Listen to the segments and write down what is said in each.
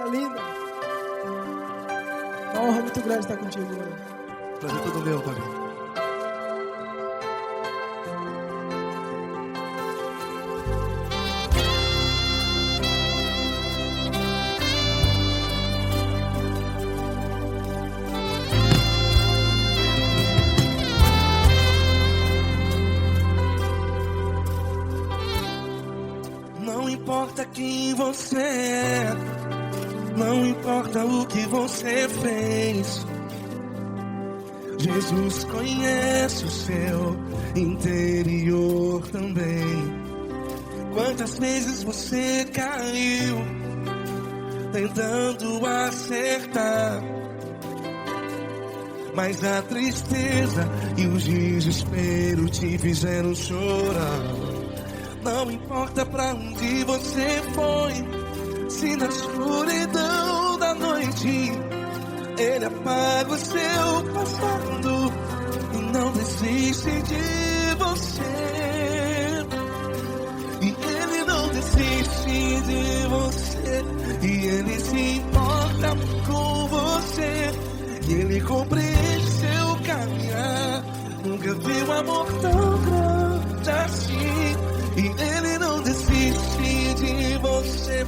linda. Uma honra muito grande estar contigo hoje. Prazer todo meu, Paulinho. Não importa quem você é, não importa o que você fez, Jesus conhece o seu interior também. Quantas vezes você caiu tentando acertar, mas a tristeza e o desespero te fizeram chorar. Não importa pra onde você foi, se na escuridão da noite Ele apaga o seu passado e não desiste de você. E Ele não desiste de você, e Ele se importa com você, e Ele compreende seu caminhar. Nunca vi um amor tão grande assim. E Ele não desiste de você,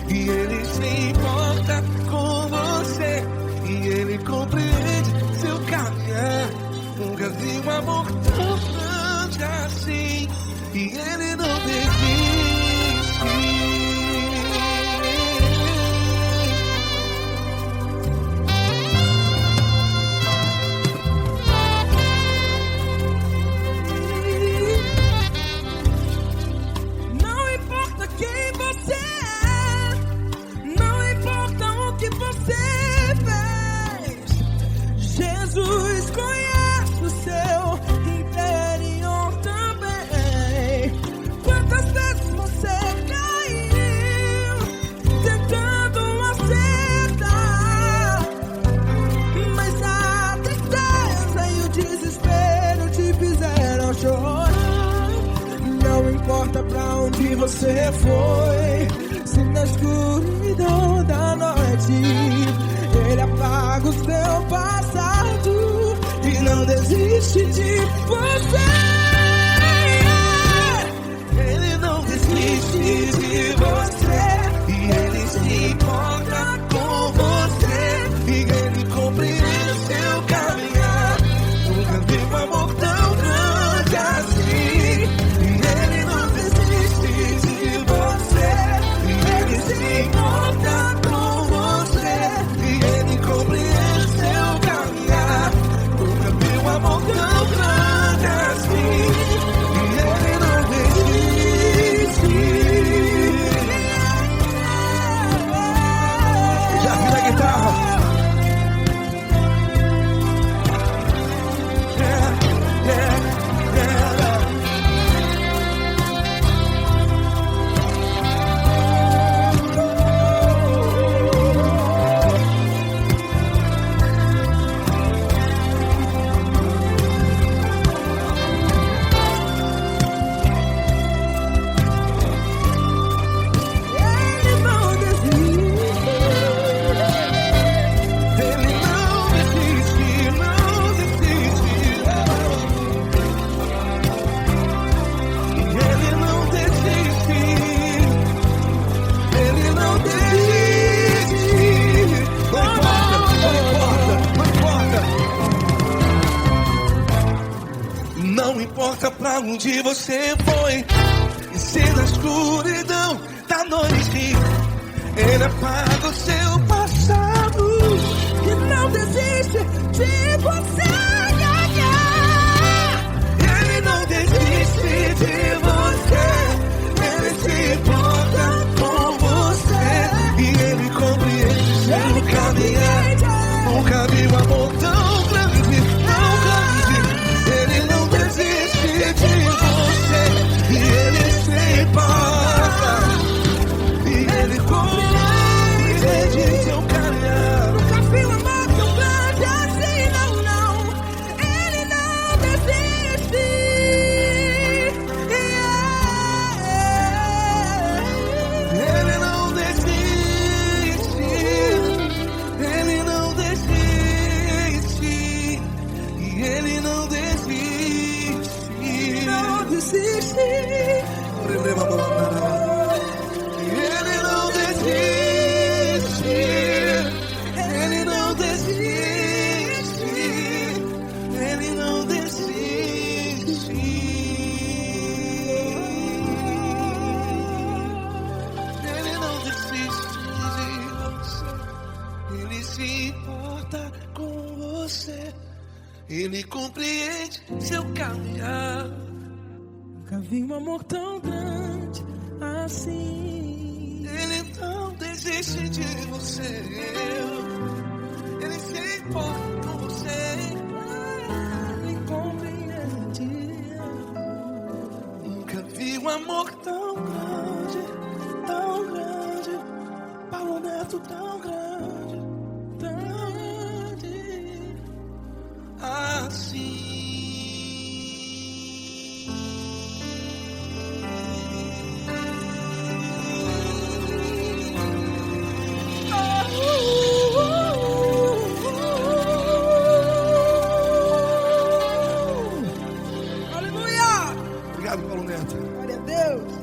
e Ele se importa com você, e Ele compreende seu caminhar. Nunca vi um amor tão grande assim, e Ele não desiste. Jesus conhece o seu interior também. Quantas vezes você caiu tentando acertar, mas a tristeza e o desespero te fizeram chorar. Não importa pra onde você foi, se na escuridão da noite Ele apaga o seu passado e não desiste de você. Ele não desiste de você, e Ele se importa com você, e Ele compreende seu caminhar. Nunca vi um amor tão grande assim. E Ele não desiste de você, e Ele se importa com você, e Ele compreende seu caminhar. Nunca vi um amor tão grande assim. E Ele não desiste. Já vi na guitarra. Não importa pra onde você foi, e se na escuridão da noite Ele apaga o seu passado E não desiste de você. Ele não desiste de você, Ele se importa com você, e Ele compreende seu caminhar. Nunca vi um amor tão grande, tão grande. Ele não desiste de você, e Ele se importa, e Ele compreende importa com você. Ele compreende seu caminhar. Nunca vi um amor tão grande assim. Ele não desiste de você. Ele se importa com você. Ele compreende. Nunca vi um amor tão grande, tão grande. Paulo Neto tão grande, assim. Aleluia! Obrigado, Paulo Neto. Glória a Deus.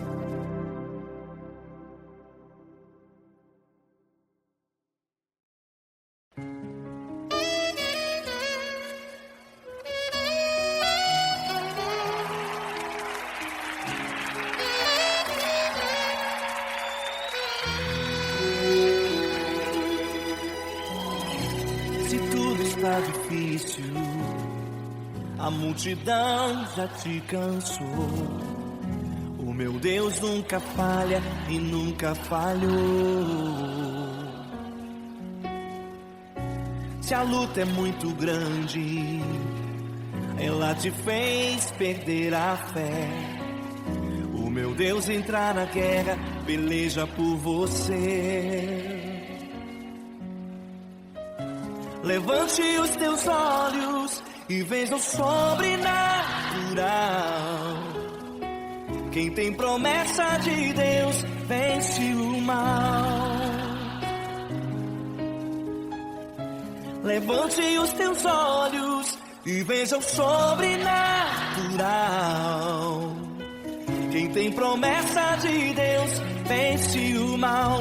Se tudo está difícil, a multidão já te cansou. O meu Deus nunca falha e nunca falhou. Se a luta é muito grande, ela te fez perder a fé. O meu Deus entrar na guerra, peleja por você. Levante os teus olhos e veja o sobrenatural. Quem tem promessa de Deus vence o mal. Levante os teus olhos e veja o sobrenatural. Quem tem promessa de Deus vence o mal,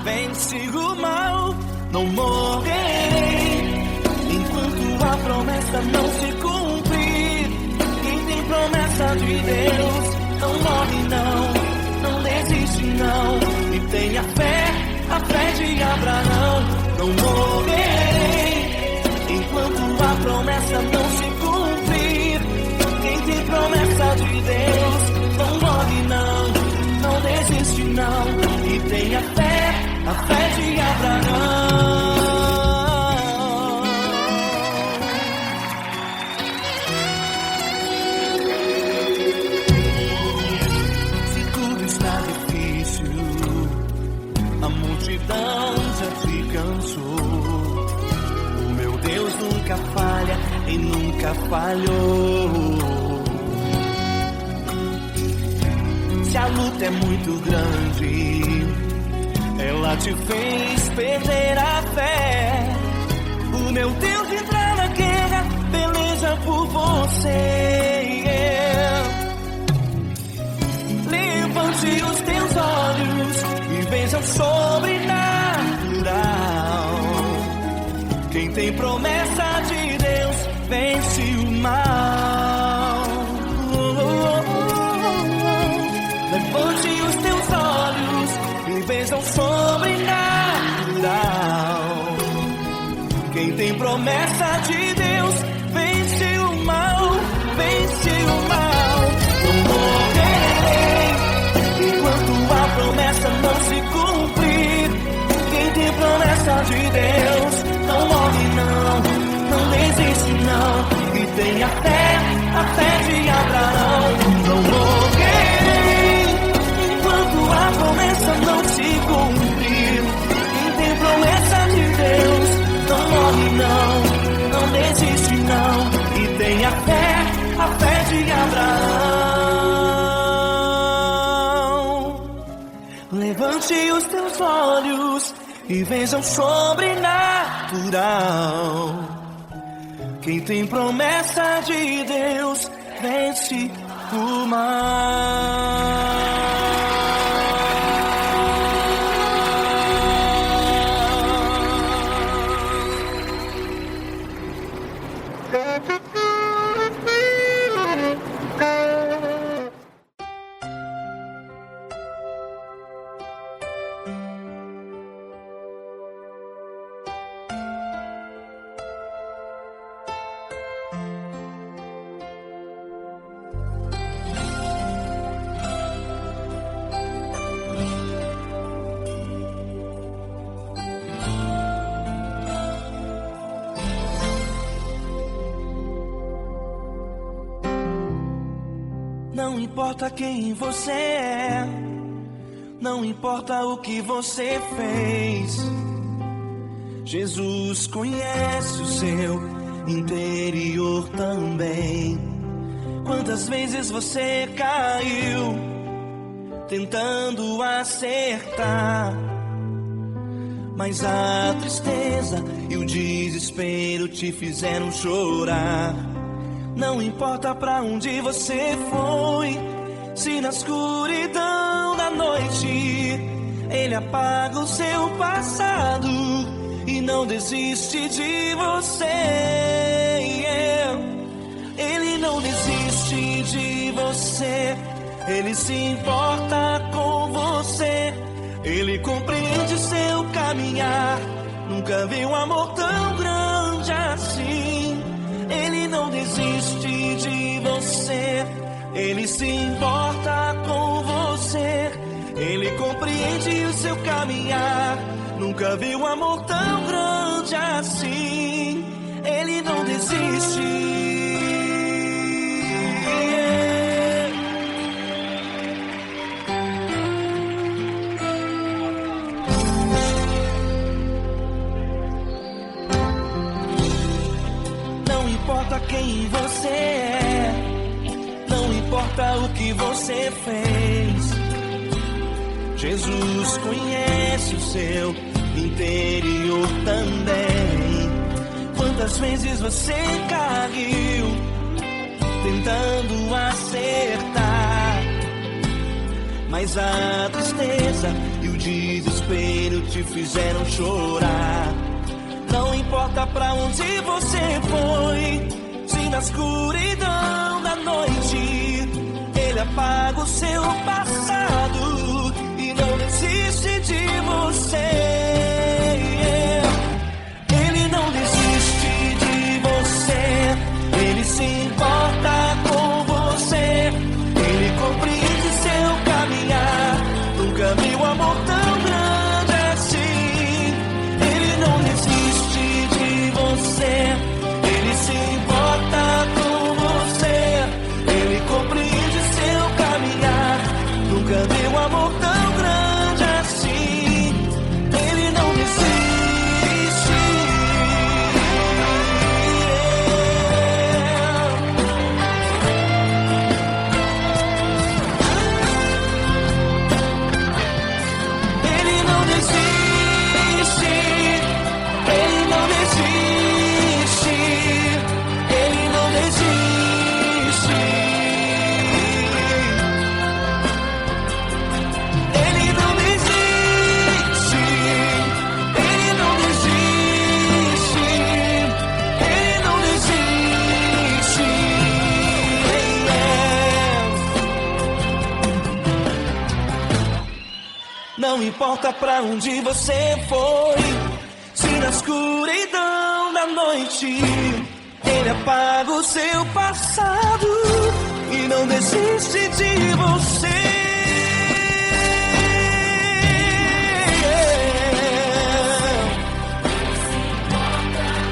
vence o mal. Não morrerei enquanto a promessa não se cumprir. Quem tem promessa de Deus não morre não desiste não. E tenha fé, a fé de Abraão. Não morrerei enquanto a promessa não se cumprir. Quem tem promessa de Deus não morre não desiste não. E tenha fé, a fé de Abraão. Se tudo está difícil, a multidão já te cansou. O meu Deus nunca falha e nunca falhou. Se a luta é muito grande, ela te fez perder a fé. O meu Deus entrar na guerra, peleja por você. Levante os teus olhos e veja o sobrenatural. Quem tem promessa de Deus vence o mal. Levante os teus olhos e veja o sobrenatural. Quem tem promessa de Deus vence o mal, vence o mal. Não morrerei enquanto a promessa não se cumprir. Quem tem promessa de Deus não morre não desiste não. E tenha fé, a fé de Abraão. Não morrerei enquanto a promessa não se cumprir. Quem tem promessa de Deus não morre não desiste não. E tenha fé, a fé de Abraão. Levante os teus olhos e veja o sobrenatural. Quem tem promessa de Deus vence o mal. importa quem você é, não importa o que você fez, Jesus conhece o seu interior também. Quantas vezes você caiu tentando acertar, mas a tristeza e o desespero te fizeram chorar. Não importa pra onde você foi, se na escuridão da noite Ele apaga o seu passado e não desiste de você. Ele não desiste de você, Ele se importa com você, Ele compreende seu caminhar. Nunca vi um amor tão grande assim. Ele não desiste de você, Ele se importa com você, Ele compreende o seu caminhar. Nunca vi um amor tão grande assim. Ele não desiste. Não importa quem você é, não importa o que você fez, Jesus conhece o seu interior também. Quantas vezes você caiu tentando acertar, mas a tristeza e o desespero te fizeram chorar. Não importa pra onde você foi, se na escuridão da noite Ele apaga o seu passado e não desiste de você. Ele não desiste de você, Ele se importa com você, Ele compreende seu caminhar. Nunca vi um amor tão grande assim. Ele não desiste de você, Ele se importa com você, Ele compreende seu caminhar. Nunca vi um amor tão grande assim. Ele não desiste. Ele não desiste. Ele não desiste. Ele não desiste. Ele não desiste. Ele não desiste. Ele não desiste. Não importa pra onde você foi, se na escuridão da noite Ele apaga o seu passado e não desiste de você.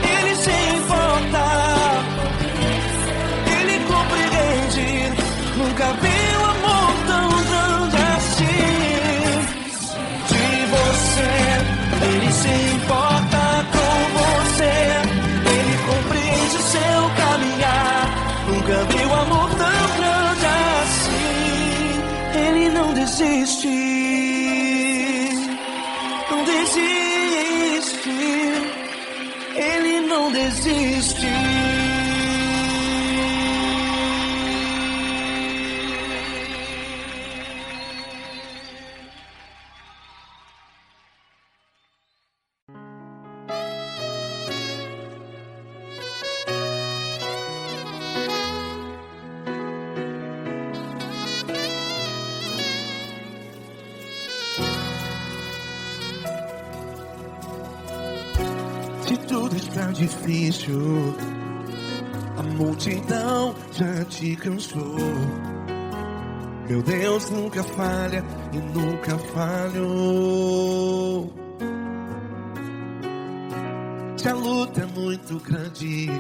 Ele se importa, Ele compreende. Nunca vi um amor tão grande assim. De você, Ele se importa com você, Ele compreende seu caminhar. Nunca vi um amor tão grande assim. Ele não desiste, não desiste. Ele não desiste. Se tudo está difícil, a multidão já te cansou. Meu Deus nunca falha e nunca falhou. Se a luta é muito grande,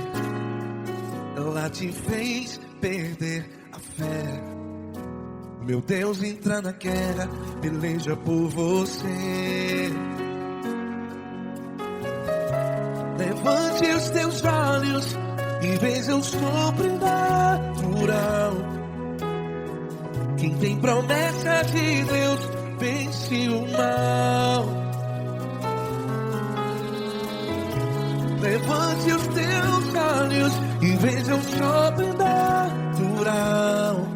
ela te fez perder a fé. Meu Deus entra na guerra, peleja por você. Levante os teus olhos e veja o sobrenatural. Quem tem promessa de Deus vence o mal. Levante os teus olhos e veja o sobrenatural.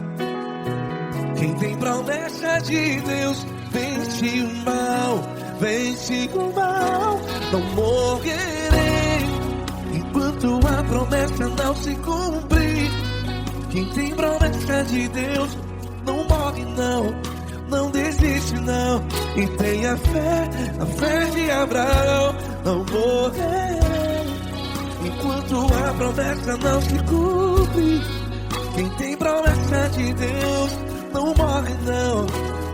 Quem tem promessa de Deus vence o mal, vence o mal. Não morrerei enquanto a promessa não se cumprir. Quem tem promessa de Deus não morre não, não desiste não. E tenha fé, a fé de Abraão. Não morrerei enquanto a promessa não se cumpre. Quem tem promessa de Deus não morre não,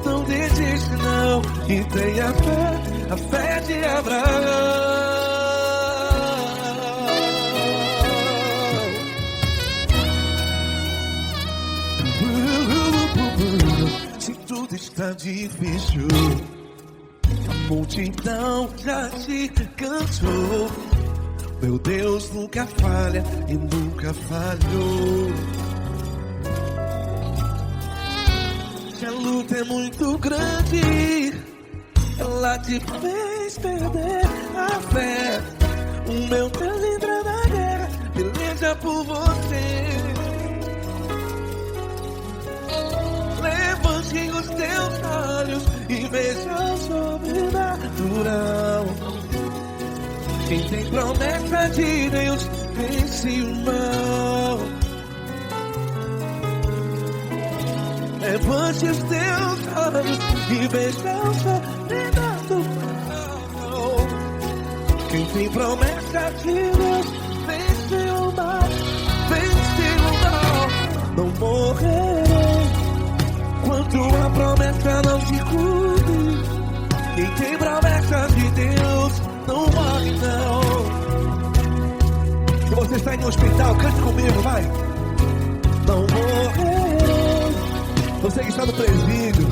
não desiste não. E tenha fé, a fé de Abraão. Se tudo está difícil, a multidão já te cansou. Meu Deus nunca falha e nunca falhou. Se a luta é muito grande, ela te fez perder a fé. O meu Deus entra na guerra, peleja por você. Levante os teus olhos e veja o sobrenatural. Quem tem promessa de Deus vence o mal. Levante os teus olhos e veja o sobrenatural. Quem tem promessa de Deus vence o mal, vence o mal. Não morrerei enquanto a promessa não se cumpre. Quem tem promessa de Deus não morre não. Se você está em um hospital, cante comigo, vai. Não morrerei. Você que está no presídio,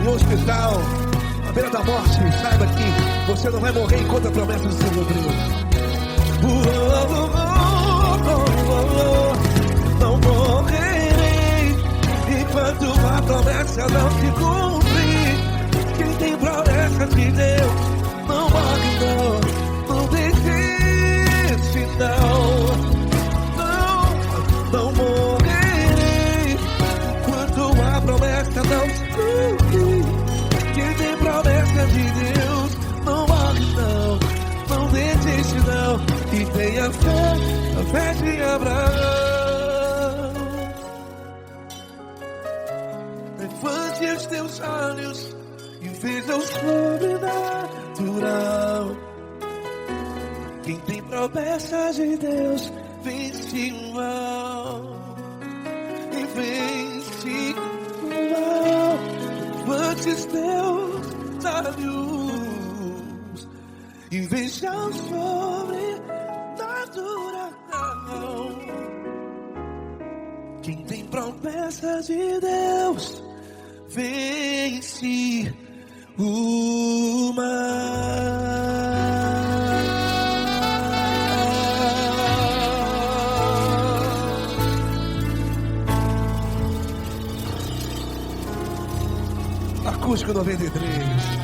no hospital, à beira da morte, saiba que você não vai morrer enquanto a promessa não se cumprir. Não morrerei enquanto a promessa não se cumprir. Quem tem promessa de Deus não morre não, não desiste não. Não morrerei enquanto a promessa não se cumprir. Quem tem promessa de Deus não morre não, não desiste não. E tenha fé, a fé de Abraão. Levante os teus olhos e veja o sobrenatural. Quem tem promessa de Deus vence o mal, e vence o mal. Levante os teus olhos e veja o sobrenatural. Quem tem promessa de Deus vence o mal. Acústico 93.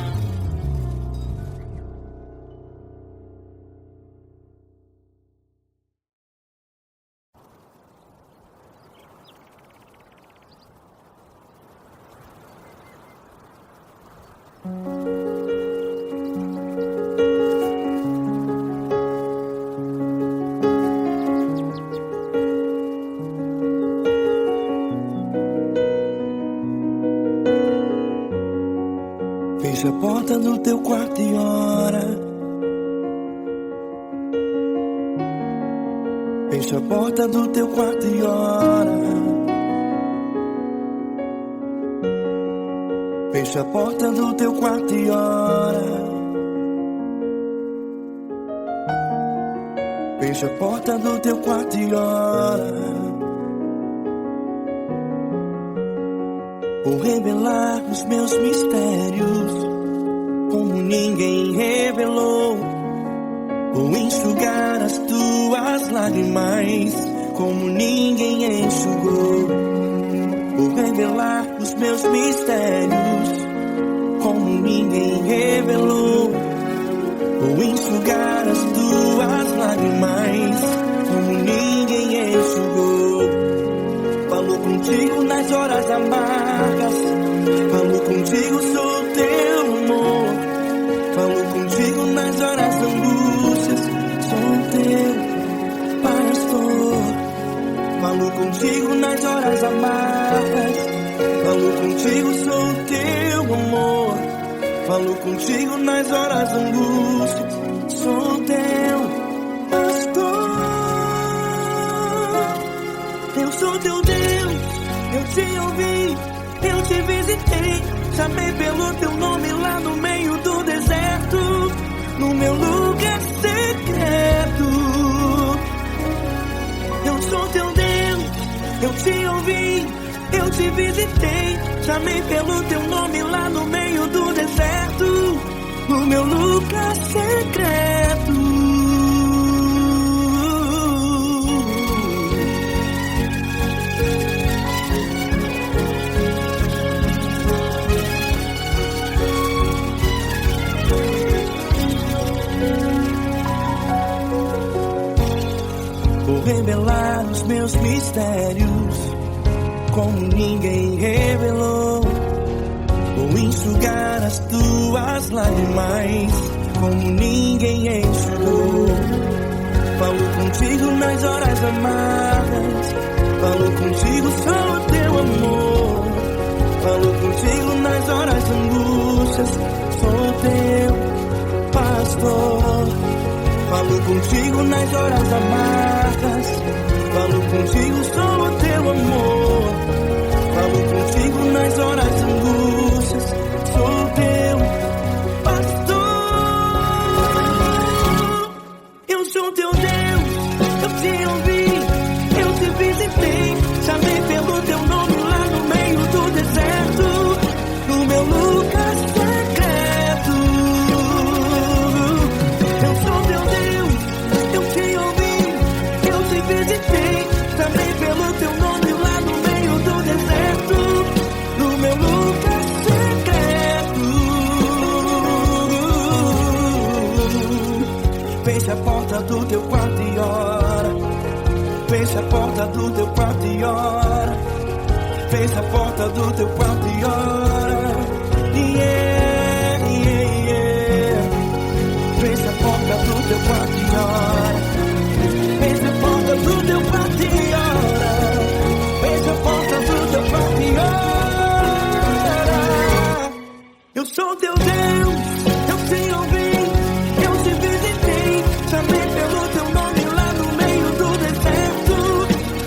Fecha a porta do teu quarto e ora. Fecha a porta do teu quarto e ora. Fecha a porta do teu quarto e ora. Fecha a porta do teu quarto e ora. Vou revelar os meus mistérios como ninguém revelou. Vou enxugar as tuas lágrimas como ninguém enxugou. Vou revelar os meus mistérios como ninguém revelou. Vou enxugar as tuas lágrimas como ninguém enxugou. Falo contigo nas horas amargas, falo contigo, sou teu amor. Falo contigo nas horas da angústias, sou teu pastor. Falo contigo nas horas amargas, falo contigo, sou teu amor. Falo contigo nas horas da angústias, sou teu pastor. Eu sou teu Deus, eu te ouvi, eu te visitei. Chamei pelo teu nome lá no meio do deserto, no meu lugar secreto. Eu sou teu Deus, eu te ouvi, eu te visitei. Chamei pelo teu nome lá no meio do deserto, no meu lugar secreto. Vou revelar os meus mistérios como ninguém revelou. Vou enxugar as tuas lágrimas como ninguém enxugou. Falo contigo nas horas amargas, falo contigo, sou teu amor. Falo contigo nas horas de angústias, sou teu pastor. Falo contigo nas horas amargas, falo contigo, sou teu amor. Falo contigo nas horas de angústias, sou teu pastor. Eu sou teu Deus, eu te ouvi, eu te visitei. Chamei pelo teu nome lá no meio do deserto, no meu lugar secreto. Eu sou teu Deus, eu te ouvi, eu te visitei. Chamei pelo teu nome lá no meio do deserto, no meu lugar secreto. Feche a porta do teu quarto e ora. Feche a porta do teu quarto e ora. Feche a porta do teu quarto e ora. Yeah, yeah, yeah. Feche a porta do teu quarto e ora. Feche a porta do teu quarto e ora. Feche a porta do teu quarto e ora. Eu sou teu Deus, eu te ouvi, eu te visitei. Chamei pelo teu nome lá no meio do deserto,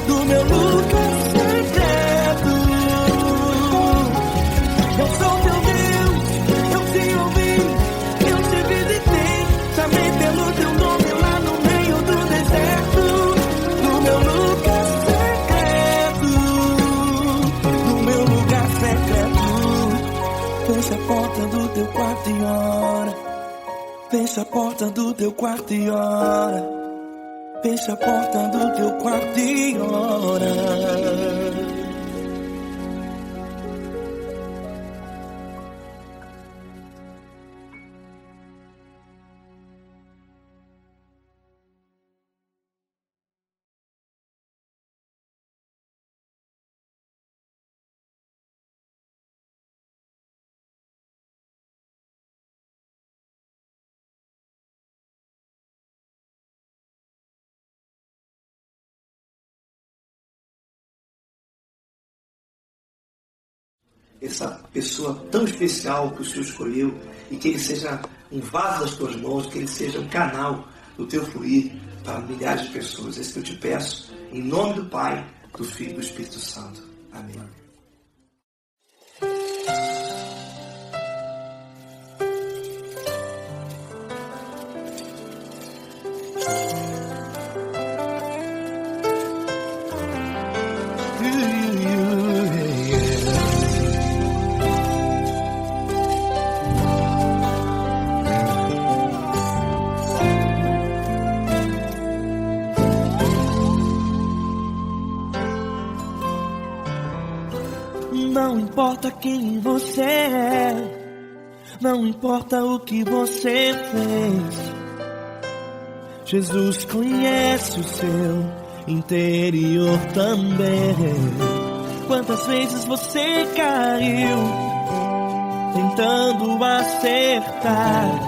do meu lugar secreto. Eu sou teu Deus, eu te ouvi, eu te visitei. Chamei pelo teu nome lá no meio do deserto, no meu lugar secreto, no meu lugar secreto. Fecha a porta do teu quarto e ora. Fecha a porta do teu quarto e ora. Fecha a porta do teu quarto e ora. Essa pessoa tão especial que o Senhor escolheu, e que ele seja um vaso das tuas mãos, que ele seja um canal do teu fluir para milhares de pessoas. É isso que eu te peço, em nome do Pai, do Filho e do Espírito Santo. Amém. importa quem você é, não importa o que você fez, Jesus conhece o seu interior também. Quantas vezes você caiu tentando acertar,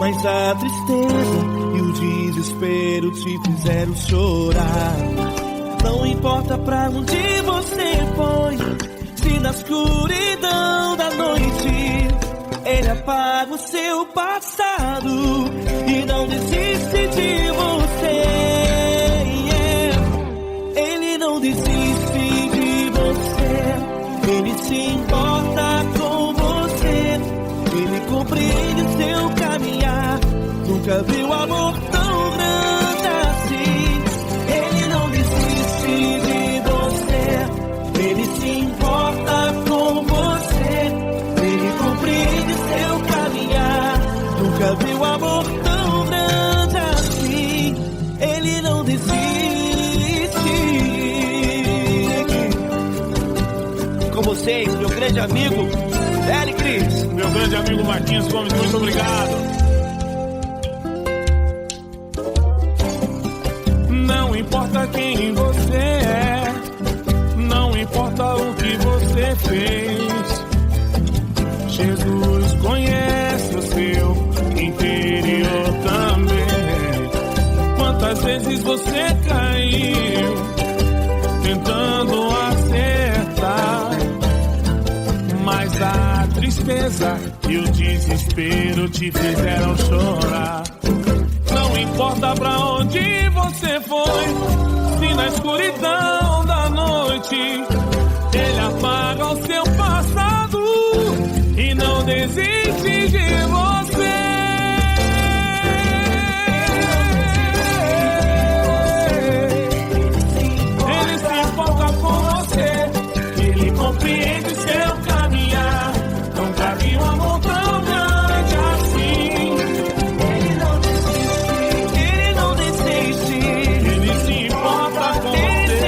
mas a tristeza e o desespero te fizeram chorar. Não importa pra onde você foi, se na escuridão da noite Ele apaga o seu passado e não desiste de você. Ele não desiste de você, Ele se importa com você, Ele compreende o seu caminhar. Nunca viu amor tão grande assim. Ele não desiste de você, Ele se importa com você, Ele compreende seu caminhar. Nunca viu amor tão grande assim. Ele não desiste. Com vocês, meu grande amigo Eli Cris. Meu grande amigo Marquinhos Gomes, muito obrigado. Não importa quem você é, não importa o que você fez, Jesus conhece o seu interior também. Quantas vezes você caiu tentando acertar, mas a tristeza e o desespero te fizeram chorar. Não importa pra onde você foi, se na escuridão da noite Ele apaga o seu passado e não desiste de você. Ele se importa com você, Ele compreende seu caminhar. Nunca vi um amor tão grande assim. Ele não desiste, Ele se importa com você,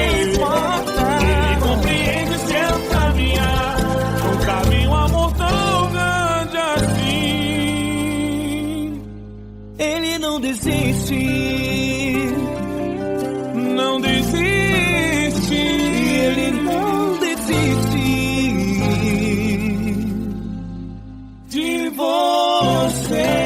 Ele compreende seu caminhar. Nunca vi um amor tão grande assim. Ele não desiste, não desiste, Ele não desiste de você.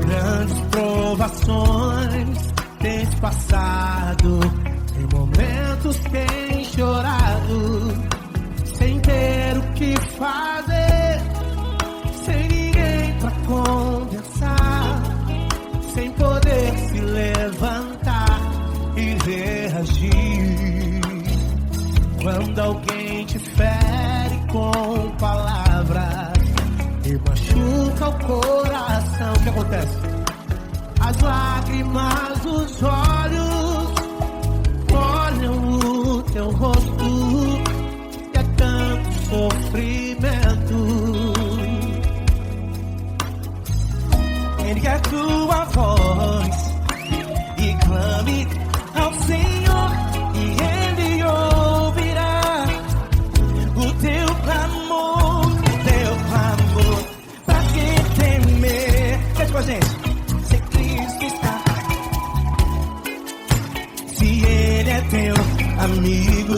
Grandes provações tens passado, em momentos tens chorado, sem ter o que fazer, sem ninguém pra conversar, sem poder se levantar e reagir. Quando alguém te fere com palavras e machuca o coração, o que acontece? As lágrimas dos olhos olham o teu rosto, e é tanto sofrimento. Ergue a tua voz e clame ao Senhor, e Ele ouvirá o teu clamor, pra que temer? Cante com a gente. Se Cristo está, se Ele é teu amigo,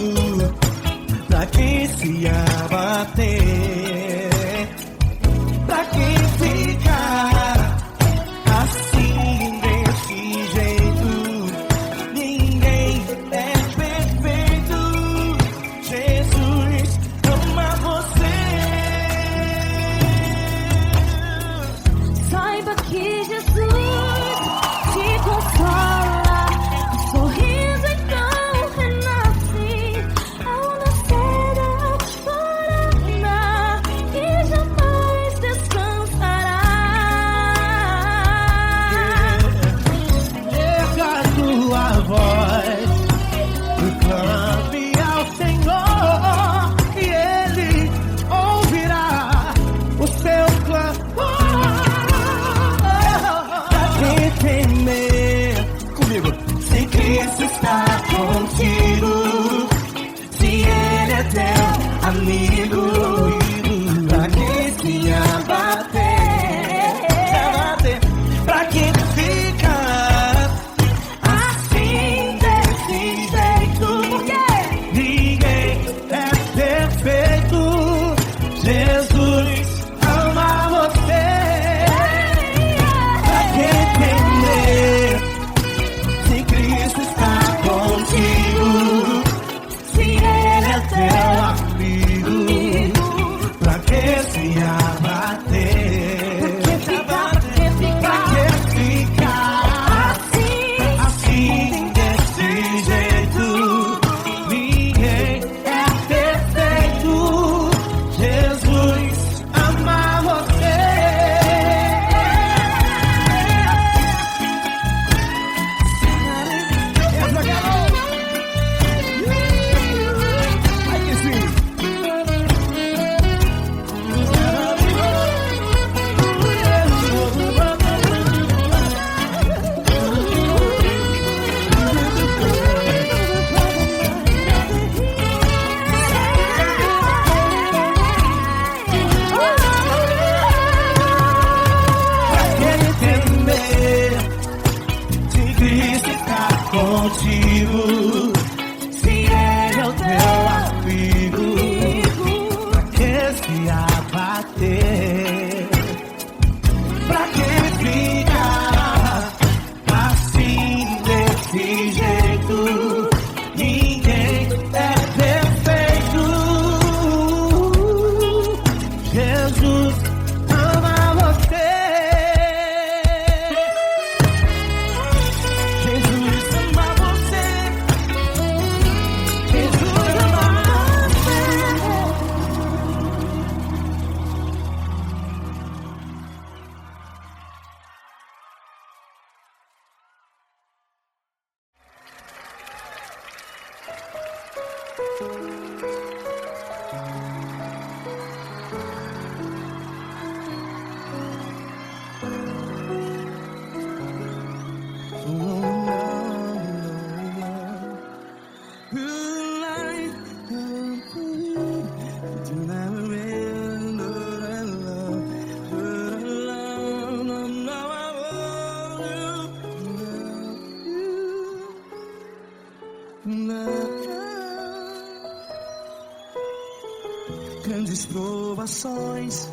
Grandes provações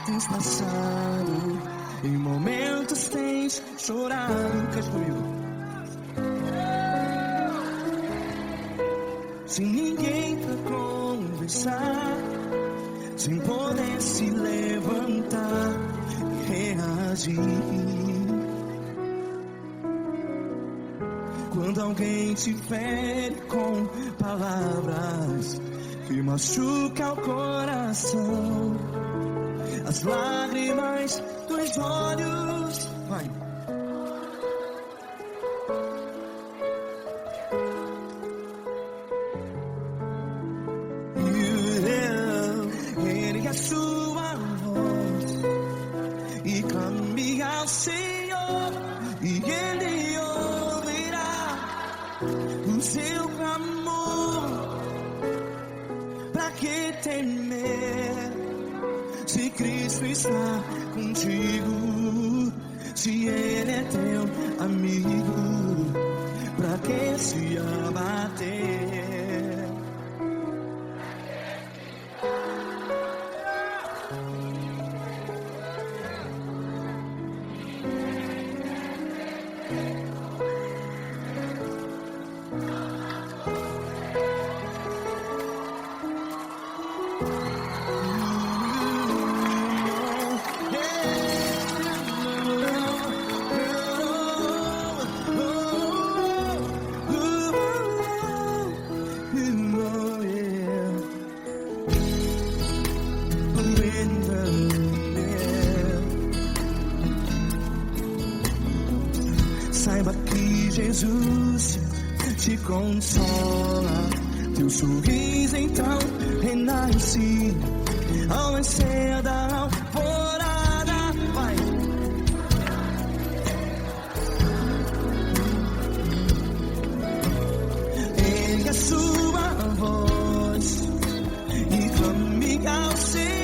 tens passado, em momentos tens chorado. Cante comigo. Sem ninguém pra conversar, sem poder se levantar e reagir. Quando alguém te fere com palavras que machuca o coração, as lágrimas dos olhos, vai. Ergue a sua voz e clame ao Senhor, e Ele ouvirá o seu clamor. Pra que temer, se Cristo está contigo? Se Ele é teu amigo, pra que se abater? Saiba que Jesus te consola, teu sorriso então renasce ao nascer da alvorada. Vai. Ergue a sua voz e clame ao Senhor.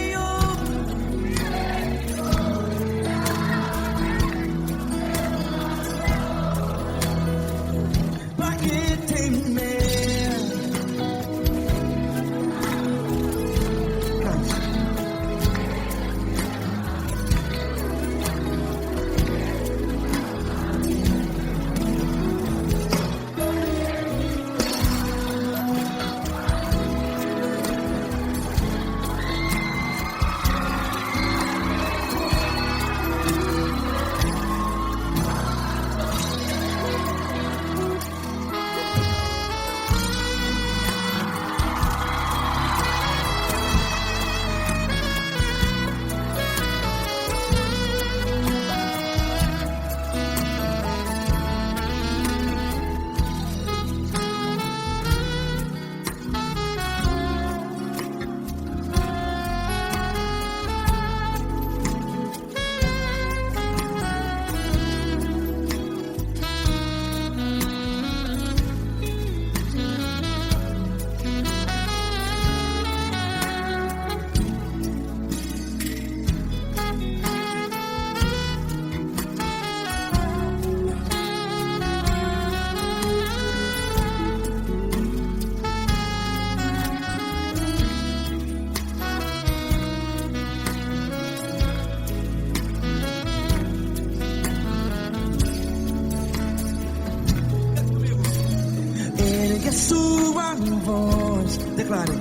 Ergue a sua voz, declare.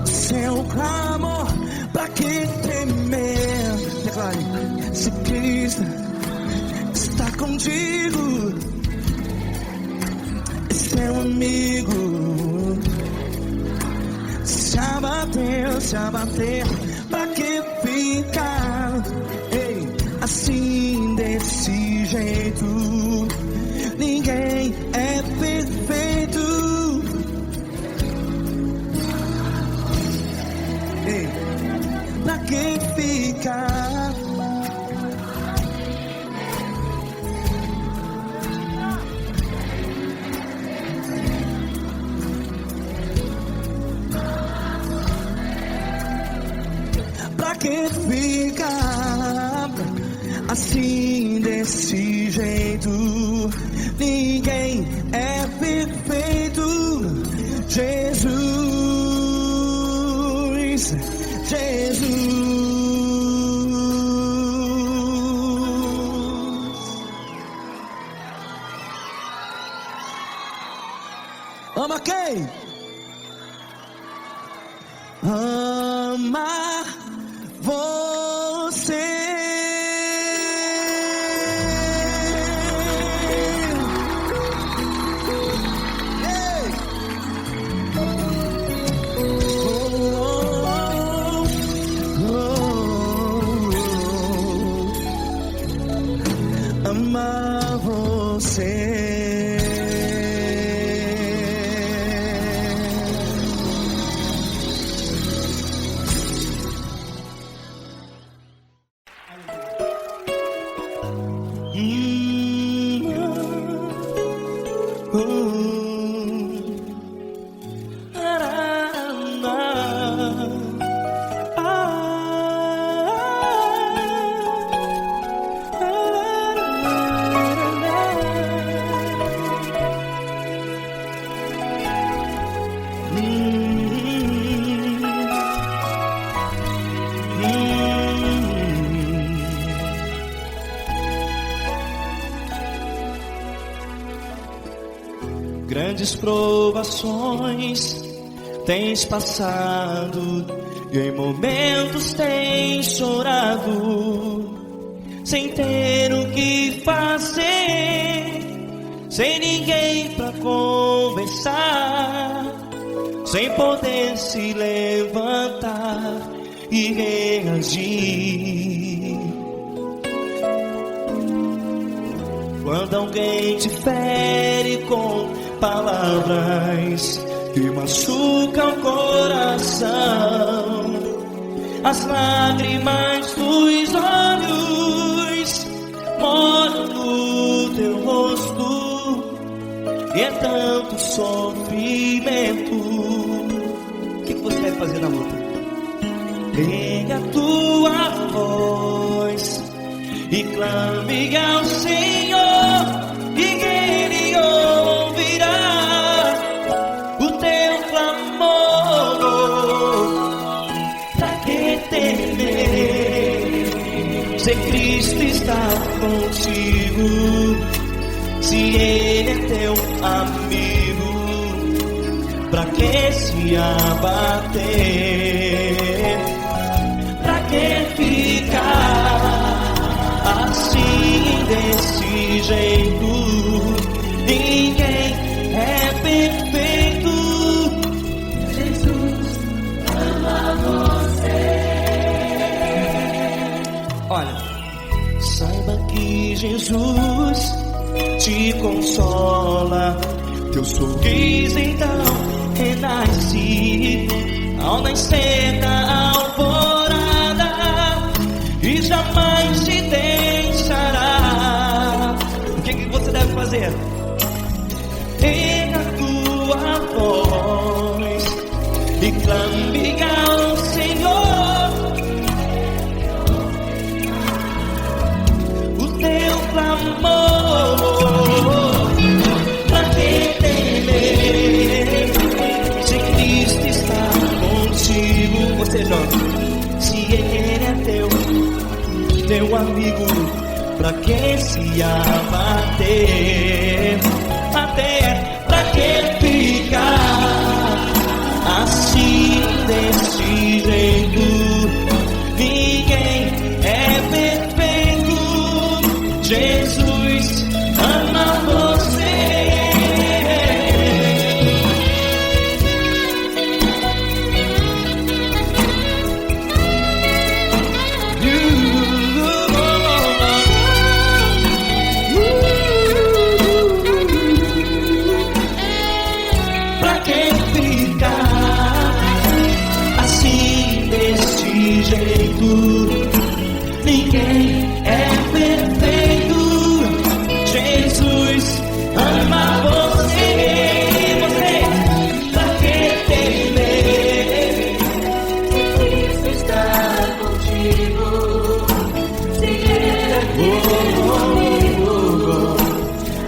Seu clamor, pra que temer? Declare. Se Cristo está contigo, é seu amigo. Se abater, pra que ficar? Ei, a desse jeito. Ninguém é perfeito. Ei, pra que ficar? Pra que ficar assim desse jeito? Ninguém é perfeito. Jesus, Jesus. Ama quem? Ama você. Amar você. Grandes provações tens passado e em momentos tens chorado, sem ter o que fazer, sem ninguém pra conversar, sem poder se levantar e reagir. Quando alguém te fere com palavras que machucam o coração, as lágrimas dos olhos moram no teu rosto, e é tanto sofrimento. O que você deve fazer na luta? Pega a tua voz e clame ao Senhor, e Ele ouvirá o teu clamor. Pra que temer, se Cristo está contigo, se Ele é teu amigo? Pra que se abater? Pra que ficar assim desse jeito? Ninguém é perfeito. Jesus ama você. Olha, saiba que Jesus te consola, teu sorriso então renasce ao nascer da alvorada e jamais te deixará. O que você deve fazer? Erga a tua voz e clame ao Senhor, o teu clamor. Pra que temer, se Cristo está contigo? Você jovem, se Ele é teu amigo, pra que se abater? Pra que ficar assim desse jeito? Ninguém é perfeito. Jesus ama você.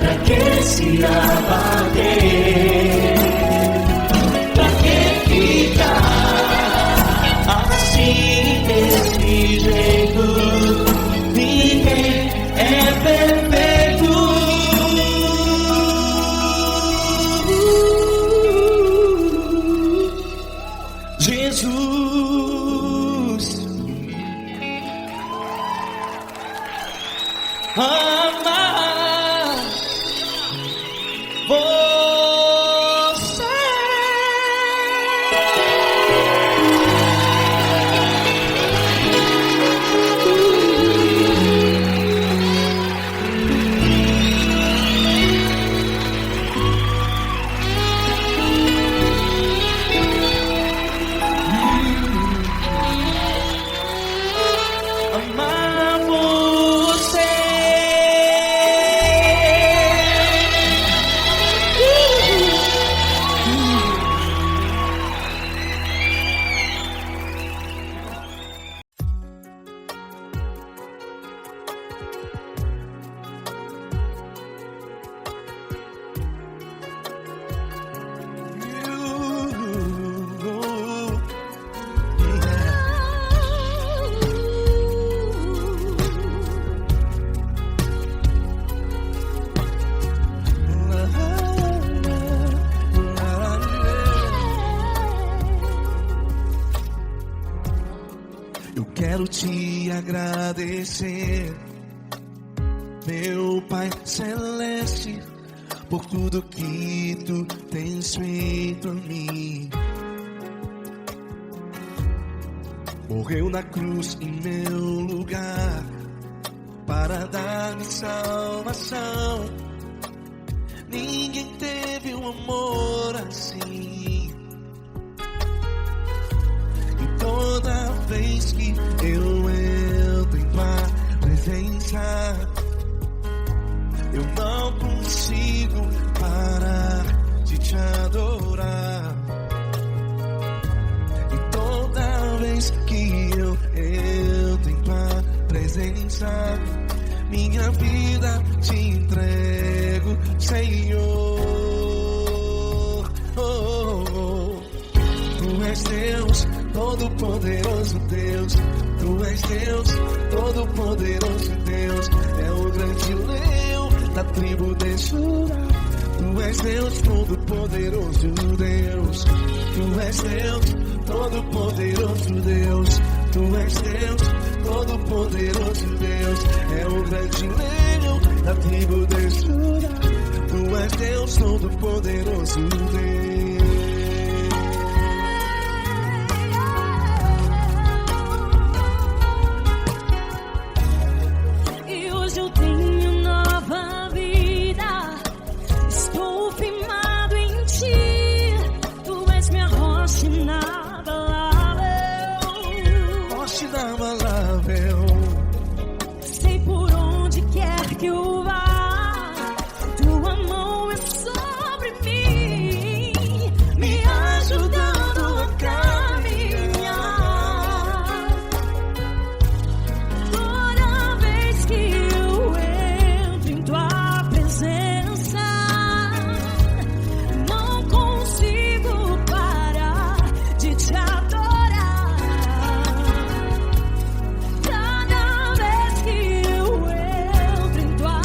Pra que se abater? Pra que ficar assim desse jeito? Ninguém é perfeito. Jesus ama você. Amar você. Eu quero te agradecer, meu Pai Celeste, por tudo que tu tens feito a mim. Morreu na cruz em meu lugar para dar-me salvação. Ninguém teve um amor assim. E toda vez que eu entro em tua presença, eu não consigo parar de te adorar. E toda vez que eu entro em tua presença, minha vida te entrego, Senhor. Tu és Deus, todo-poderoso Deus. Tu és Deus, todo-poderoso Deus. É o grande leão da tribo de Judá. Tu és Deus, todo-poderoso Deus. Tu és Deus, todo-poderoso Deus. Tu és Deus, todo-poderoso Deus. É o grande leão da tribo de Judá. Tu és Deus, todo-poderoso Deus. Sei por onde quer que eu vá, tua mão é sobre mim, me ajudando a caminhar. Toda vez que eu entro em tua presença, não consigo parar de te adorar. Cada vez que eu entro em tua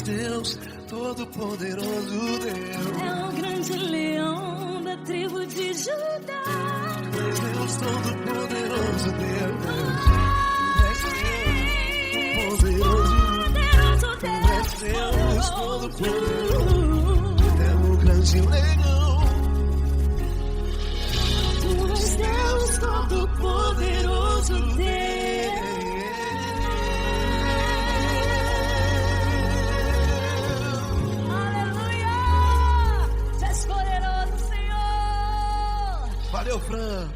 Deus, todo-poderoso Deus. É o grande leão da tribo de Judá. Deus, todo-poderoso Deus. Deus todo-poderoso, é o grande leão. Tu és Deus todo-poderoso, Deus. Aleluia! Tu és poderoso, Senhor. Valeu, Fran.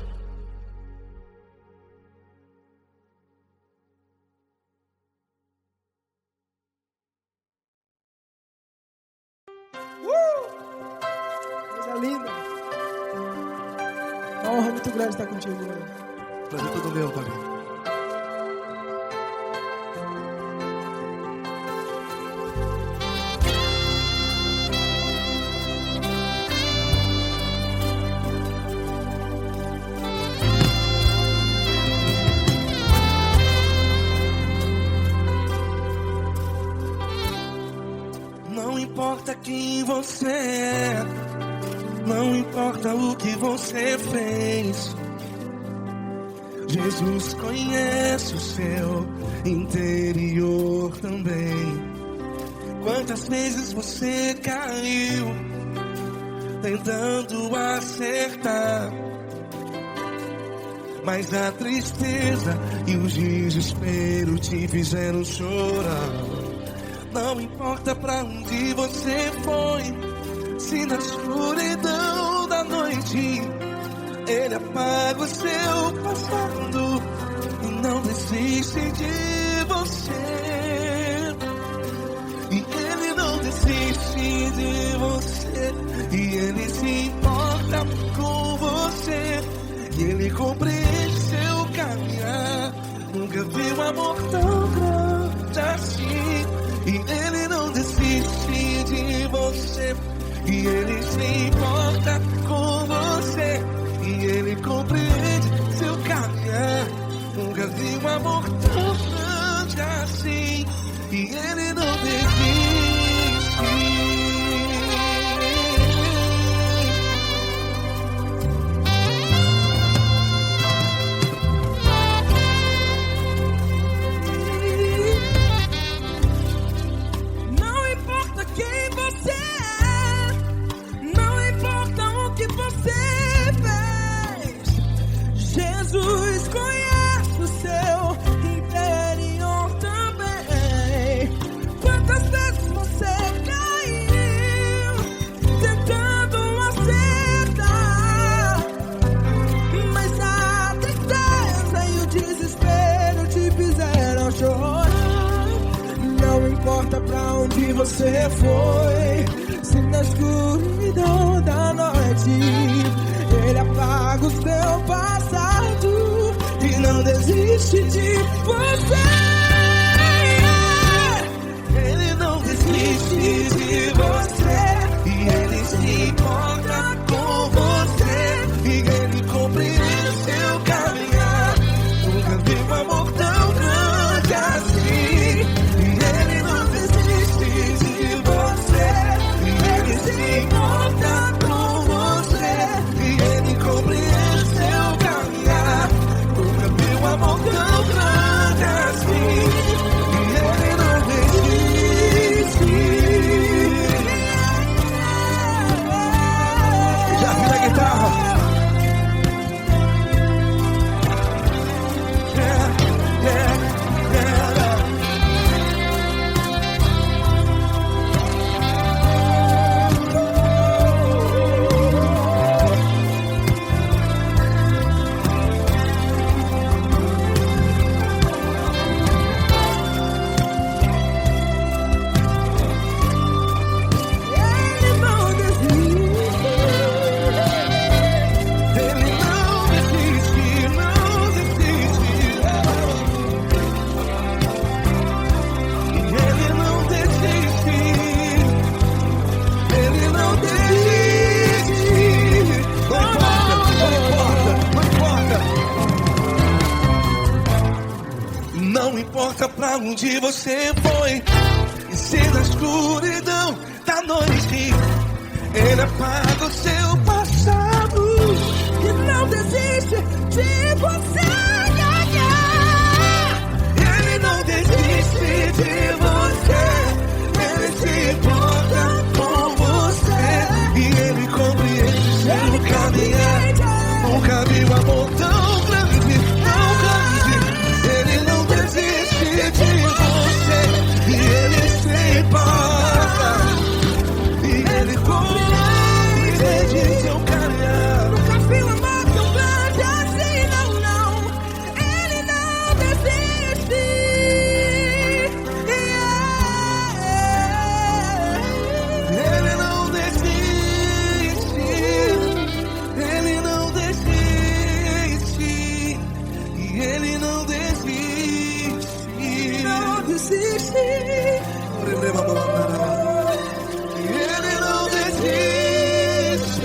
Coisa linda. Uma honra muito grande estar contigo, mano. Prazer todo meu, Padre. Não importa quem você é, não importa o que você fez, Jesus conhece o seu interior também. Quantas vezes você caiu tentando acertar, mas a tristeza e o desespero te fizeram chorar. Não importa pra onde você foi, se na escuridão da noite Ele apaga o seu passado e não desiste de você. E Ele não desiste de você, e Ele se importa com você, e Ele compreende seu caminhar. Nunca vi um amor tão grande assim. E Ele não desiste de você, e Ele se importa com você, e Ele compreende seu caminhar. Nunca vi um amor tão grande assim, e Ele não desiste. Jesus conhece o seu interior também. Quantas vezes você caiu tentando acertar, mas a tristeza e o desespero te fizeram chorar. Não importa pra onde você foi, se na escuridão da noite Ele apaga o seu passado e não desiste de você. Ele não desiste de você, e Ele se importa com você, e Ele compreende seu caminhar. Nunca vi um amor tão grande assim. E Ele não desiste de você, e Ele se importa com você, e Ele compreende seu caminhar. Nunca vi um amor tão grande assim. E Ele não desiste. Já vi a guitarra. Não importa pra onde você foi, e se na escuridão da noite. Ele apaga o seu passado E não desiste de você. Ele não desiste de você. Ele se importa com você. E ele compreende seu caminhar. Nunca vi um amor tão grande, tão grande. Ele não desiste de você. E ele se importa. E ele compreende seu caminhar. Nunca vi um amor tão grande assim, não, não. Ele não desiste. Ele não desiste. Ele não desiste. E ele não desiste. Não desiste. Ele não desiste.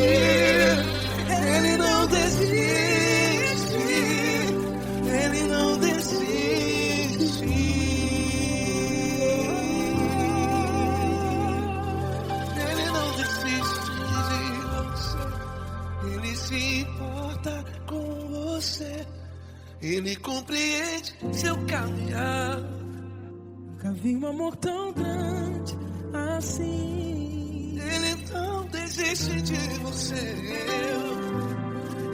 Ele não desiste. Ele não desiste. Ele não desiste de você. Ele se importa com você. Ele compreende seu caminhar. Nunca vi um amor tão grande assim. Ele não desiste de você.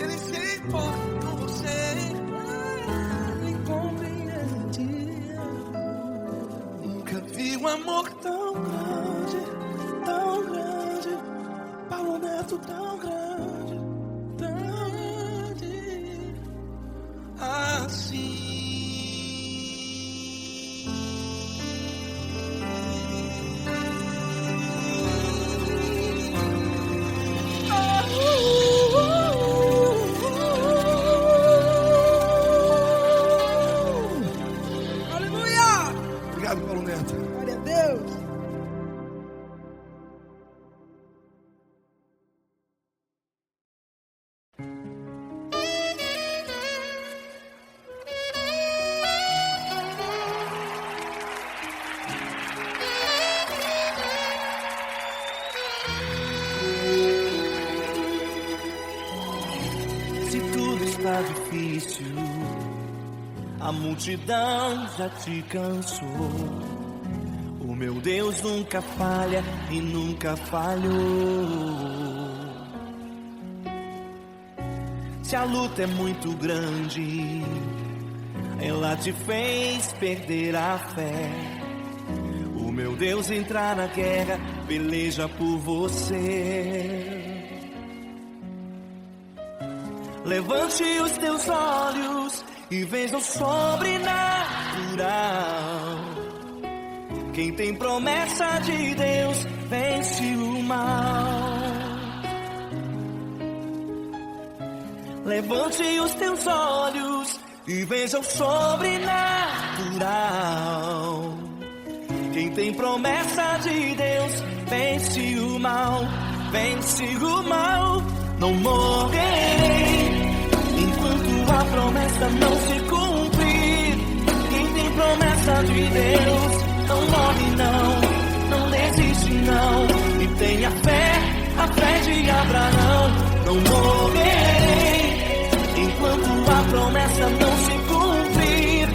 Ele se importa com você. Ele compreende. Nunca vi um amor tão grande, tão grande. Paulo Neto tão grande, tão grande assim. Aleluia! Obrigado, Paulo Neto. Glória a Deus. Se tudo está difícil, a multidão já te cansou. O meu Deus nunca falha e nunca falhou. Se a luta é muito grande, ela te fez perder a fé. O meu Deus entrar na guerra, peleja por você. Levante os teus olhos e veja o sobrenatural. Quem tem promessa de Deus vence o mal. Levante os teus olhos e veja o sobrenatural. Quem tem promessa de Deus vence o mal. Vence o mal. Não morrerei enquanto a promessa não se cumprir. Quem tem promessa de Deus não morre não, não desiste não. E tenha fé, a fé de Abraão. Não morrerei enquanto a promessa não se cumprir.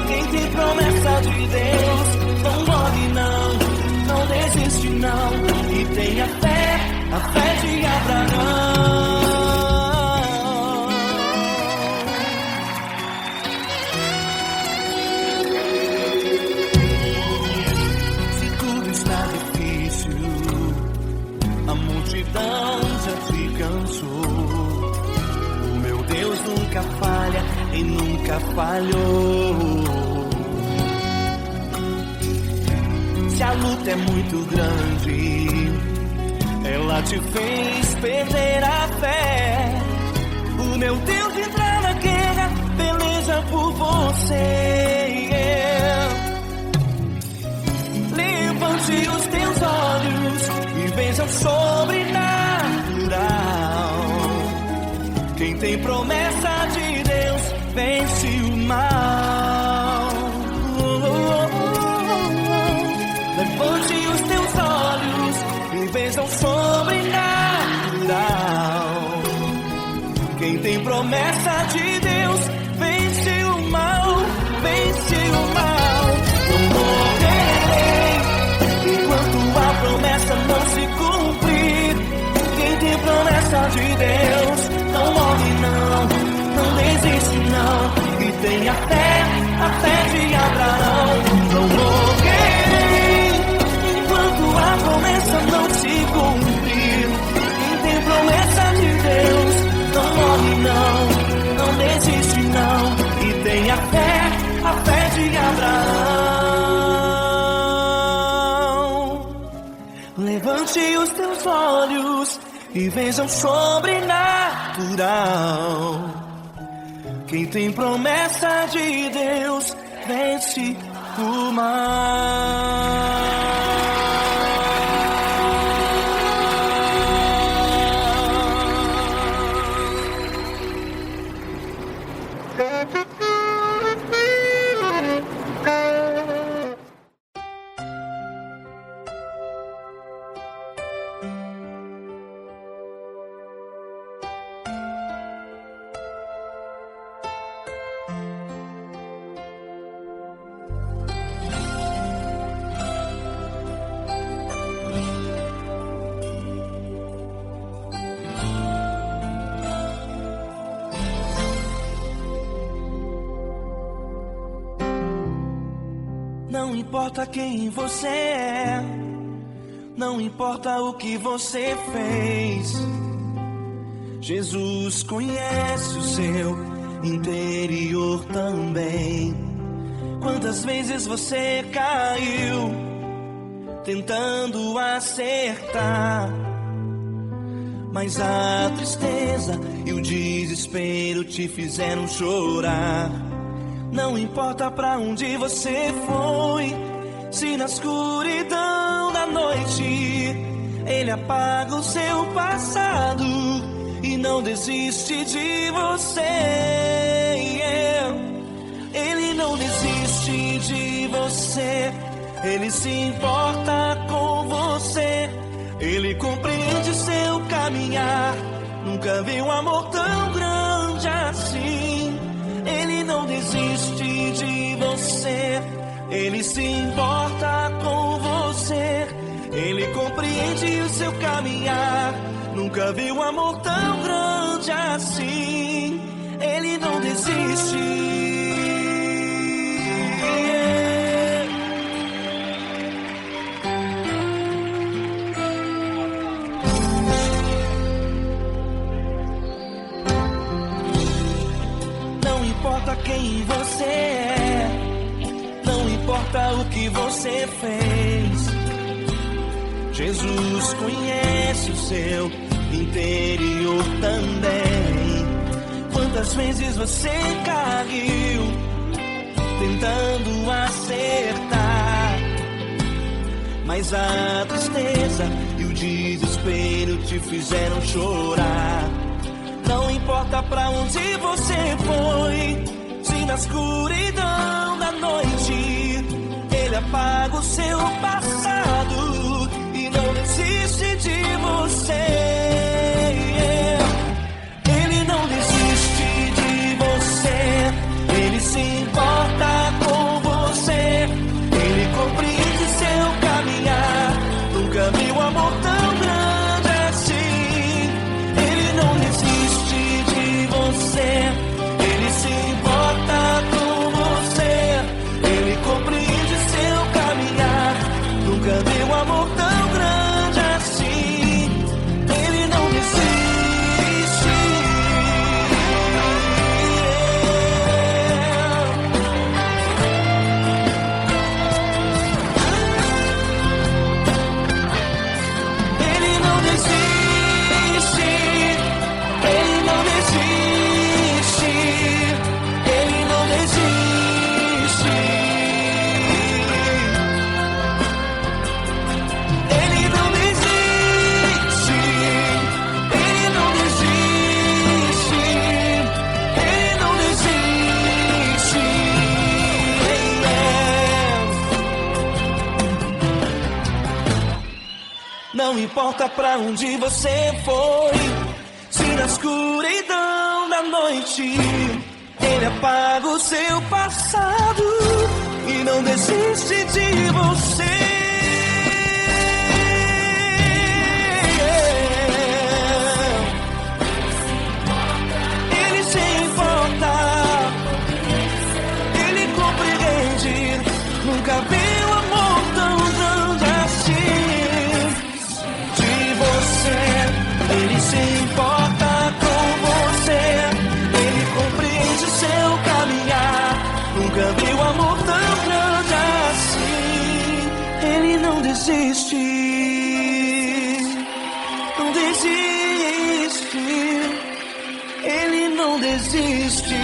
Quem tem promessa de Deus não morre não, não desiste não. E tenha fé, a fé de Abraão. Se tudo está difícil, a multidão já te cansou. O meu Deus nunca falha e nunca falhou. Se a luta é muito grande, ela te fez perder a fé. O meu Deus entrar na guerra, peleja por você. Levante os teus olhos e veja o sobrenatural. Quem tem promessa de Deus vence o mal. Levante os teus bênção sobrenatural. Quem tem promessa de Deus vence o mal, vence o mal. Não morrerei enquanto a promessa não se cumprir. Quem tem promessa de Deus não morre não, não desiste não. E tem a fé de Abraão. Não morrerei enquanto a promessa não se cumprir. Quem tem promessa de Deus não morre não, não desiste não. E tem a fé de Abraão. Levante os teus olhos e veja o sobrenatural. Quem tem promessa de Deus vence o mal. Não importa quem você é, não importa o que você fez, Jesus conhece o seu interior também. Quantas vezes você caiu tentando acertar, mas a tristeza e o desespero te fizeram chorar. Não importa pra onde você foi, se na escuridão da noite Ele apaga o seu passado e não desiste de você. Ele não desiste de você, Ele se importa com você. Ele compreende seu caminhar, nunca viu um amor tão grande assim. Ele não desiste de você, Ele se importa com você. Ele compreende o seu caminhar, nunca viu um amor tão grande assim. Ele não desiste. Não importa quem você é, não importa o que você fez, Jesus conhece o seu interior também. Quantas vezes você caiu tentando acertar, mas a tristeza e o desespero te fizeram chorar. Não importa pra onde você foi, se na escuridão da noite Ele apaga o seu passado e não desiste de você. Ele não desiste de você, Ele se importa com você. Ele compreende seu caminhar, nunca viu amor tão grande assim. Ele não desiste de você, Ele se importa com você. Ele compreende seu caminhar, nunca viu amor tão grande assim. Ele não desiste. Não importa pra onde você foi, se na escuridão da noite Ele apaga o seu passado e não desiste de você. Ele se importa, Ele compreende. Nunca vi um amor tão grande assim de você. Ele se importa com você, Ele compreende o seu caminhar. Nunca vi um amor tão grande assim. Ele não desiste, não desiste. Ele não desiste.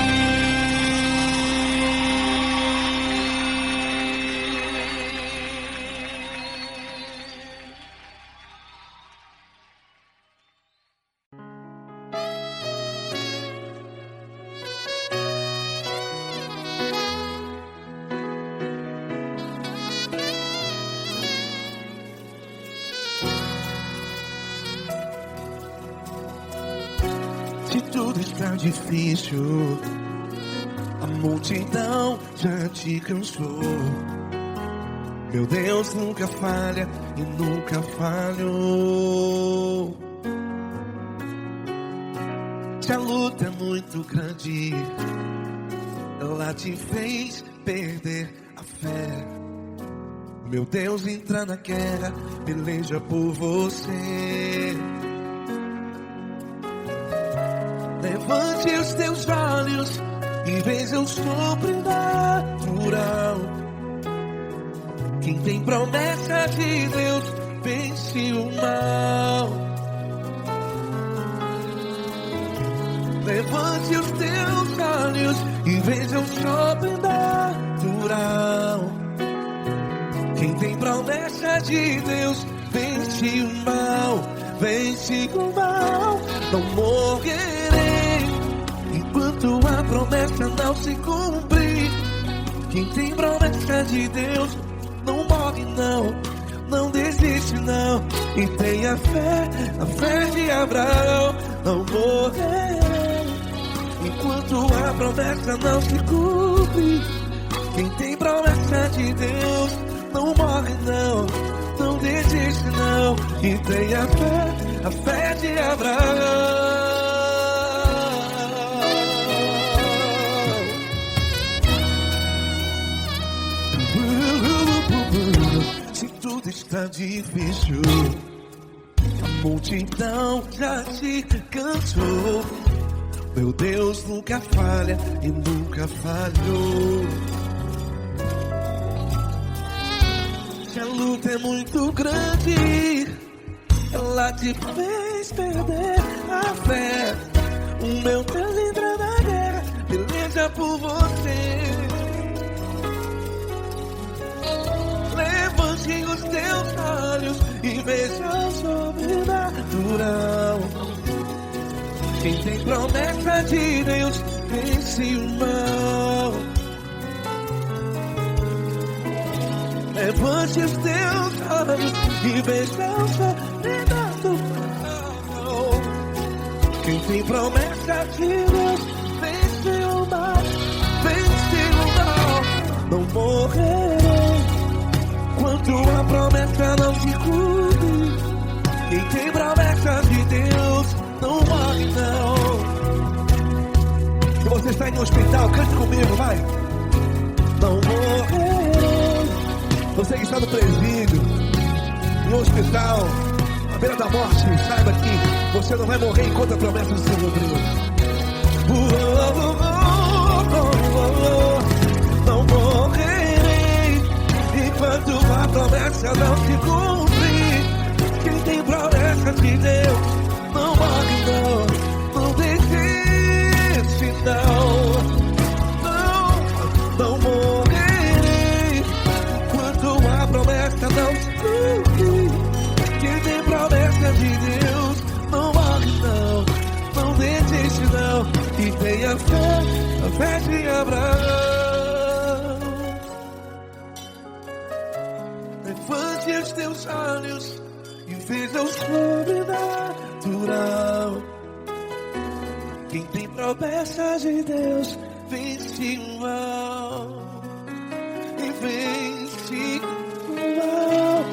Se tudo está difícil, a multidão já te cansou. Meu Deus nunca falha e nunca falhou. Se a luta é muito grande, ela te fez perder a fé. Meu Deus entra na guerra, peleja por você. Levante os teus olhos e veja o sobrenatural. Quem tem promessa de Deus vence o mal. Levante os teus olhos e veja o sobrenatural. Quem tem promessa de Deus vence o mal. Vence o mal. Não morrerei enquanto a promessa não se cumprir. Quem tem promessa de Deus não morre não, não desiste não. E tenha fé, a fé de Abraão. Não morrerei enquanto a promessa não se cumpre. Quem tem promessa de Deus não morre não, não desiste não. E tenha fé, a fé de Abraão. Se tudo está difícil, a multidão já te cansou. Meu Deus nunca falha e nunca falhou. Se a luta é muito grande, ela te fez perder a fé. O meu Deus entra na guerra, peleja por você. Levante os teus olhos e veja o sobrenatural. Quem tem promessa de Deus vence o mal. Levante os teus olhos e veja o sobrenatural. Quem tem promessa de Deus vence o mal. Vence o mal. Não morrerei enquanto a promessa não se cumpre. Quem tem promessa de Deus não morre não. Se você está em um hospital, cante comigo, vai. Não morrerei. Você que está no presídio, em um hospital, à beira da morte, saiba que você não vai morrer enquanto a promessa não se cumprir. Não morrerei enquanto a promessa não se cumprir. Quem tem promessa de Deus não morre não, não desiste não. Não morrerei enquanto a promessa não se cumprir. Quem tem promessa de Deus não morre não, não desiste não. E tenha fé, a fé de Abraão. Levante os teus olhos e veja o sobrenatural. Quem tem promessas de Deus vence o mal. E vence o mal.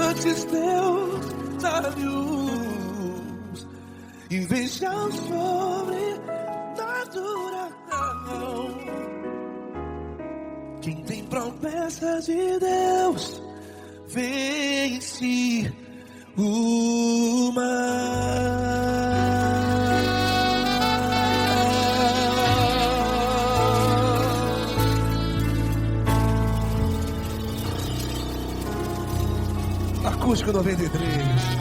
Antes Deus sábios e veja o sobrenatural. Quem tem promessas de Deus vence o mal. Acústico 93.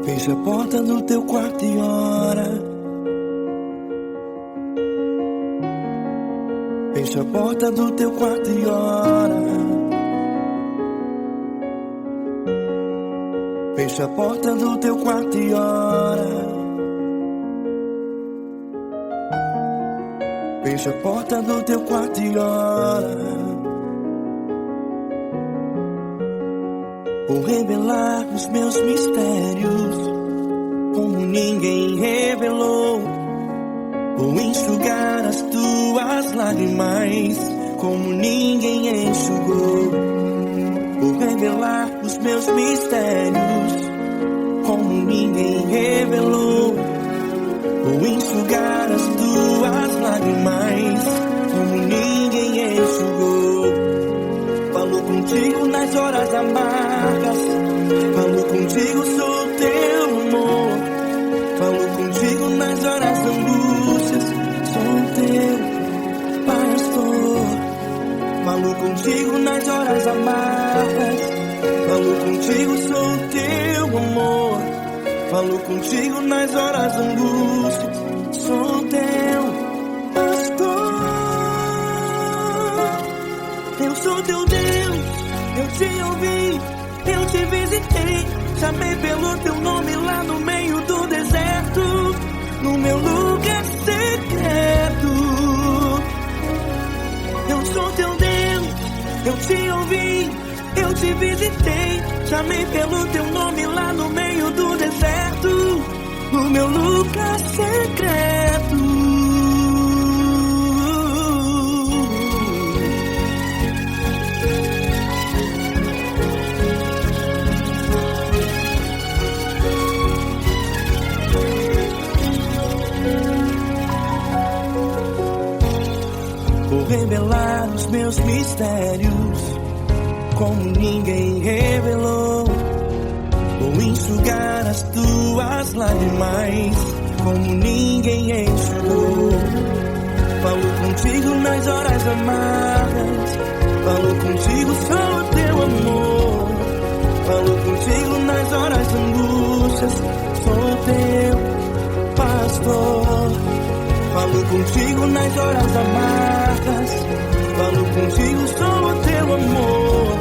Fecha a porta do teu quarto e ora. Fecha a porta do teu quarto e ora. Fecha a porta do teu quarto e ora. Fecha a porta do teu quarto e ora. Vou revelar os meus mistérios como ninguém revelou. Vou enxugar as tuas lágrimas como ninguém enxugou. Vou revelar os meus mistérios como ninguém revelou. Vou enxugar as tuas lágrimas como ninguém enxugou. Falo contigo nas horas amargas, falo contigo, sou teu amor. Falo contigo nas horas angústias, sou teu pastor. Falo contigo nas horas amargas, falo contigo, sou teu amor. Falo contigo nas horas angústias, sou teu pastor. Eu sou teu Deus, eu te ouvi, eu te visitei. Chamei pelo teu nome lá no meio do deserto, no meu lugar secreto. Eu sou teu Deus, eu te ouvi, eu te visitei. Chamei pelo teu nome lá no meio do deserto, no meu lugar secreto. Vou revelar os meus mistérios como ninguém revelou. Vou enxugar as tuas lágrimas como ninguém enxugou. Falo contigo nas horas amargas, falo contigo, sou teu amor. Falo contigo nas horas angústias, sou teu pastor. Falo contigo nas horas amargas, falo contigo, sou teu amor.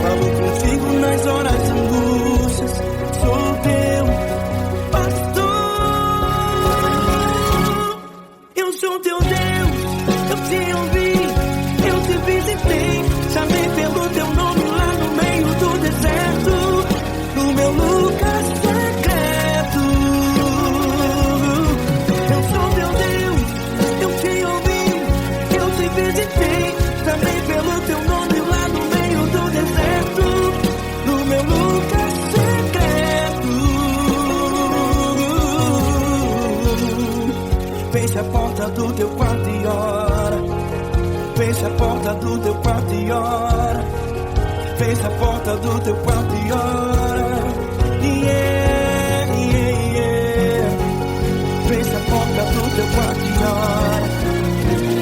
Falo contigo nas horas angústias, sou teu pastor. Eu sou teu Deus, eu te ouvi, eu te visitei. Chamei pelo teu nome lá no meio do deserto, no meu lugar secreto. Eu sou teu Deus, eu te ouvi, eu te visitei. Chamei pelo teu nome lá no meio do deserto, no meu lugar secreto. Fecha a porta do teu quarto e ora. Fecha a porta do teu quarto e ora. Fecha a porta do teu quarto e ora. Yeah, yeah, yeah. Fecha a porta do teu quarto e ora.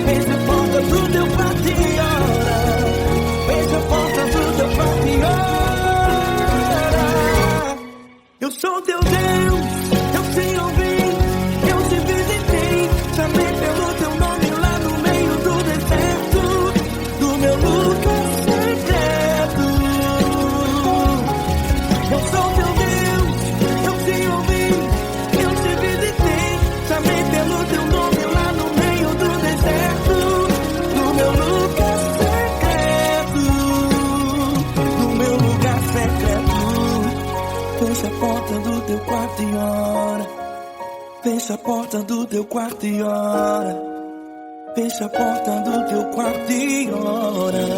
Fecha a porta do teu quarto e ora. Fecha a porta do teu quarto e ora. Eu Eu sou teu Deus, eu te ouvi, eu te visitei, chamei pelo teu nome lá no meio do deserto, do meu lugar secreto. Eu sou teu Deus, eu te ouvi, eu te visitei, chamei pelo teu nome lá no meio do deserto, do meu lugar secreto, do meu lugar secreto. Fecha a porta do teu quarto e ora. Fecha a porta do teu quarto e ora. Fecha a porta do teu quarto e ora.